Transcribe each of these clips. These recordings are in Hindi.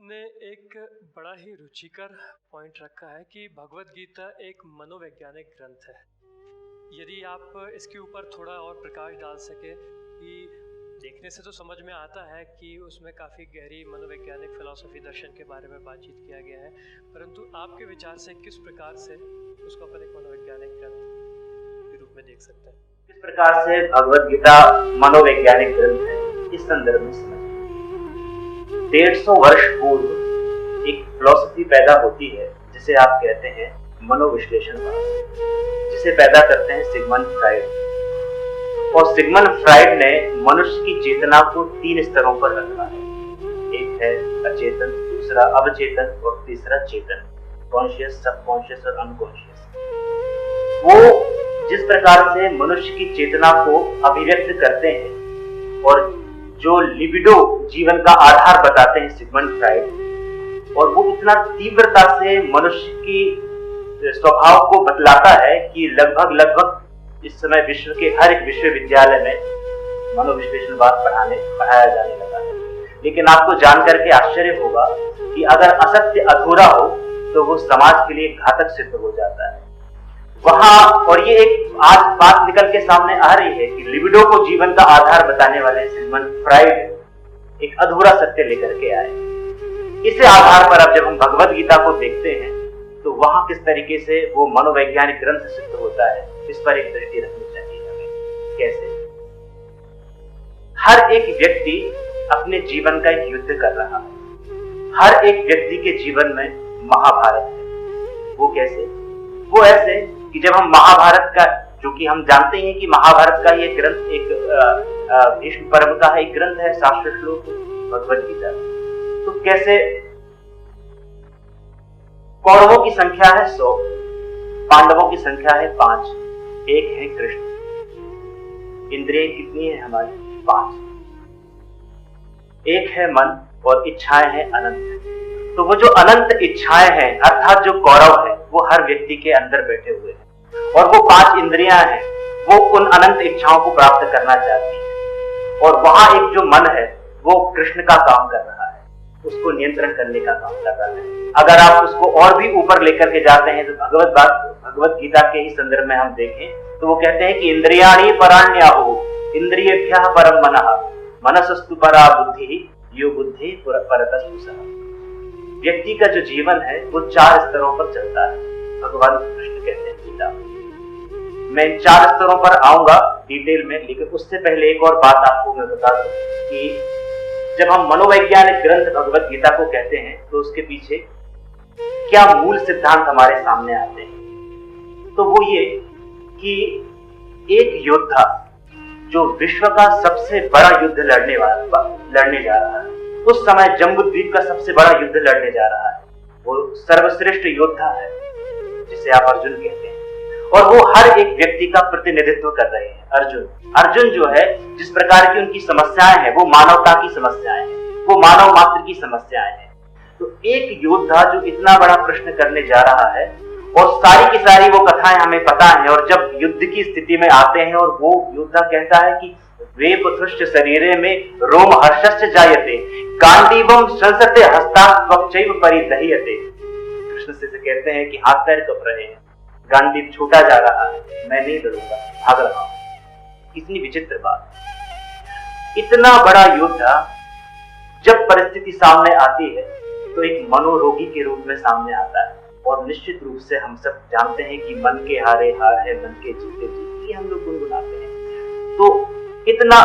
आपने एक बड़ा ही रुचिकर पॉइंट रखा है कि भगवत गीता एक मनोवैज्ञानिक ग्रंथ है। यदि आप इसके ऊपर थोड़ा और प्रकाश डाल सके कि देखने से तो समझ में आता है कि उसमें काफ़ी गहरी मनोवैज्ञानिक फिलॉसफी दर्शन के बारे में बातचीत किया गया है, परंतु आपके विचार से किस प्रकार से उसको अपन एक मनोवैज्ञानिक ग्रंथ के रूप में देख सकते हैं? किस प्रकार से भगवत गीता मनोवैज्ञानिक ग्रंथ है, इस संदर्भ में समझ 150 वर्ष पूर्व एक फिलॉसफी पैदा होती है जिसे आप कहते हैं मनोविश्लेषणवाद, जिसे पैदा करते हैं सिगमंड फ्राइड। और सिगमंड फ्राइड ने मनुष्य की चेतना को 3 स्तरों पर रखा है। एक है अचेतन, दूसरा अवचेतन और तीसरा चेतन, कॉन्शियस, सबकॉन्शियस और अनकॉन्शियस। वो जिस प्रकार से मनुष्य की चेतना को अभिव्यक्त करते हैं और जो लिबिडो जीवन का आधार बताते हैं सिगमंड फ्राइड, और वो इतना तीव्रता से मनुष्य की स्वभाव को बतलाता है कि लगभग इस समय विश्व के हर एक विश्वविद्यालय में मनोविश्लेषणवाद पढ़ाया जाने लगा है। लेकिन आपको जानकर के आश्चर्य होगा कि अगर असत्य अधूरा हो तो वो समाज के लिए घातक सिद्ध हो जाता है वहां। और ये एक आज बात निकल के सामने आ रही है कि लिबिडो को जीवन का आधार बताने वाले सिगमंड फ्राइड एक अधूरा सत्य लेकर के आए। इसी आधार पर अब जब हम भगवत गीता को देखते हैं तो वहां किस तरीके से वो मनोवैज्ञानिक ग्रंथ सिद्ध होता है, इस पर एक दृष्टि रखनी चाहिए हमें। कैसे? हर एक व्यक्ति अपने जीवन का एक युद्ध कर रहा है। हर एक व्यक्ति के जीवन में महाभारत है। वो कैसे? वो ऐसे कि जब हम महाभारत का, जो कि हम जानते हैं कि महाभारत का ये ग्रंथ एक भीष्म पर्व का एक ग्रंथ है, शास्त्र श्लोक भगवत गीता। तो कैसे कौरवों की संख्या है 100, पांडवों की संख्या है 5, एक है कृष्ण। इंद्रिय कितनी है हमारी? 5। एक है मन और इच्छाएं हैं अनंत। तो वो जो अनंत इच्छाएं हैं, अर्थात जो कौरव है, वो हर व्यक्ति के अंदर बैठे हुए हैं। और वो 5 इंद्रियां हैं, वो उन अनंत इच्छाओं को प्राप्त करना चाहती है। और वहां एक जो मन है, वो कृष्ण का काम कर रहा है, उसको नियंत्रण करने का काम कर रहा है। अगर आप उसको और भी ऊपर लेकर के जाते हैं तो भगवत गीता के ही संदर्भ में हम देखें तो वो कहते हैं कि इंद्रियाणि पराण्याहु इंद्रियेभ्यः परम मनः मनसस्तु परा बुद्धि यो बुद्धि परतस्तु सः। व्यक्ति का जो जीवन है वो 4 स्तरों पर चलता है, भगवान कृष्ण कहते हैं गीता में। मैं इन 4 स्तरों पर आऊंगा डिटेल में, लेकिन उससे पहले एक और बात आपको मैं बता दूं कि जब हम मनोवैज्ञानिक ग्रंथ भगवत गीता को कहते हैं तो उसके पीछे क्या मूल सिद्धांत हमारे सामने आते हैं। तो वो ये कि एक योद्धा जो विश्व का सबसे बड़ा युद्ध लड़ने जा रहा है, उस समय जम्बूद्वीप का सबसे बड़ा युद्ध लड़ने जा रहा है, वो सर्वश्रेष्ठ योद्धा है जिसे आप अर्जुन कहते हैं। और वो हर एक व्यक्ति का प्रतिनिधित्व कर रहे हैं। अर्जुन जो है, जिस प्रकार की उनकी समस्याएं हैं, वो मानवता की समस्याएं हैं, वो मानव मात्र की समस्याएं हैं। तो एक योद्धा जो इतना बड़ा प्रश्न करने जा रहा है, और सारी की सारी वो कथाएं हमें पता है, और जब युद्ध की स्थिति में आते हैं और वो योद्धा कहता है कि वेपथुश्च शरीरे में रोम हर्षश्च जायते गांडीवम संसते हस्तात्वचैव परिदह्यते। कृष्ण से कहते हैं कि हाथ पैर कप रहे हैं, गांडीव छूटा जा रहा है, मैं नहीं लड़ूंगा, भाग रहा हूं। कितनी विचित्र बात। इतना बड़ा योद्धा जब परिस्थिति सामने आती है तो एक मनोरोगी के रूप में सामने आता है। और निश्चित रूप से हम सब जानते हैं कि मन के हारे हार है, मन के जीते जीत, ये हम लोग गुनगुनाते हैं। तो इतना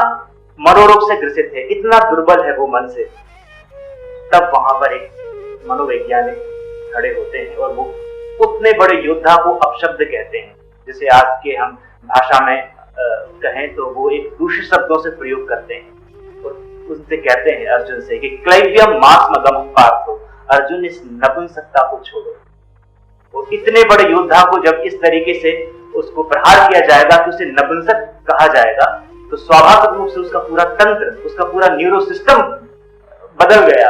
मनोरोग से ग्रसित है, इतना दुर्बल है वो मन से। तब वहां पर एक मनोवैज्ञानिक खड़े होते हैं और वो उतने बड़े योद्धा को अपशब्द कहते हैं, जिसे आज के हम भाषा में कहें तो वो एक दूषित शब्दों से प्रयोग करते हैं। और उनसे कहते हैं अर्जुन से कि क्लैव्यम मास्मगम पार्थो, अर्जुन इस नपुंसकता को छोड़ो। और इतने बड़े योद्धा को जब इस तरीके से उसको प्रहार किया जाएगा कि उसे नपुंसक कहा जाएगा, तो स्वाभाविक रूप से उसका पूरा तंत्र, उसका पूरा न्यूरो सिस्टम बदल गया।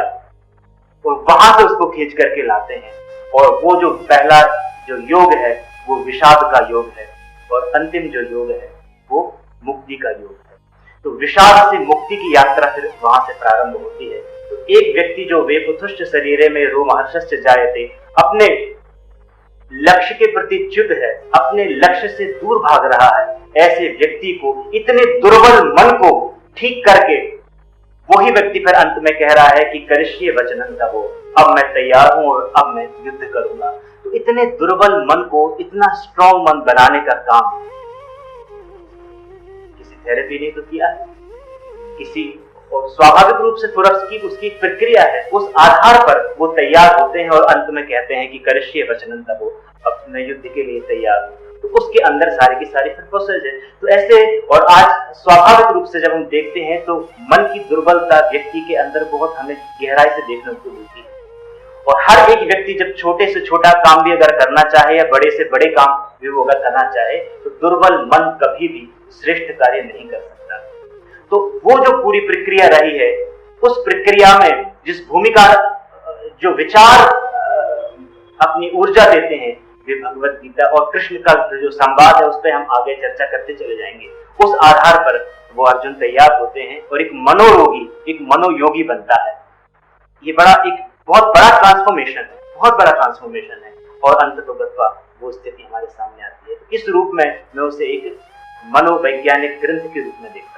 और वहां से उसको खींच करके लाते हैं। और वो जो पहला जो योग है वो विषाद का योग है, और अंतिम जो योग है वो मुक्ति का योग है। तो विषाद से मुक्ति की यात्रा फिर वहां से प्रारंभ होती है। तो एक व्यक्ति जो वेपुतुष्ट शरीरे में रोमहर्षश्च जायते, अपने लक्ष्य के प्रति च्युत है, अपने लक्ष्य से दूर भाग रहा है, ऐसे व्यक्ति को, इतने दुर्बल मन को ठीक करके वही व्यक्ति फिर अंत में कह रहा है कि करिष्ये वचनं तवो, अब मैं तैयार हूं और अब मैं युद्ध करूंगा। तो इतने दुर्बल मन को इतना स्ट्रांग मन बनाने का काम किसी थेरेपी ने तो किया है, किसी और स्वाभाविक रूप से थोड़ा उसकी एक प्रक्रिया है, उस आधार पर वो तैयार होते हैं और अंत में कहते हैं कि करिष्ये वचनं तवो, अब मैं युद्ध के लिए तैयार हूं। तो उसके अंदर सारी की सारी फिर प्रोसेस है। तो ऐसे, और आज स्वाभाविक रूप से जब हम देखते हैं तो मन की दुर्बलता व्यक्ति के अंदर बहुत हमें गहराई से देखने को मिलती है। और हर एक व्यक्ति जब छोटे से छोटा काम भी अगर करना चाहे या बड़े से बड़े काम भी वो अगर करना चाहे तो दुर्बल मन कभी भी श्रेष्ठ कार्य नहीं कर सकता। तो वो जो पूरी प्रक्रिया रही है, उस प्रक्रिया में जिस भूमिका, जो विचार अपनी ऊर्जा देते हैं वे भगवत गीता और कृष्ण का जो संवाद है उस पर हम आगे चर्चा करते चले जाएंगे। उस आधार पर वो अर्जुन तैयार होते हैं और एक मनोरोगी, एक मनोयोगी बनता है। ये एक बहुत बड़ा ट्रांसफॉर्मेशन है, बहुत बड़ा ट्रांसफॉर्मेशन है। और अंततोगत्वा वो स्थिति हमारे सामने आती है। इस रूप में मैं उसे एक मनोवैज्ञानिक ग्रंथ के रूप में देखता हूं।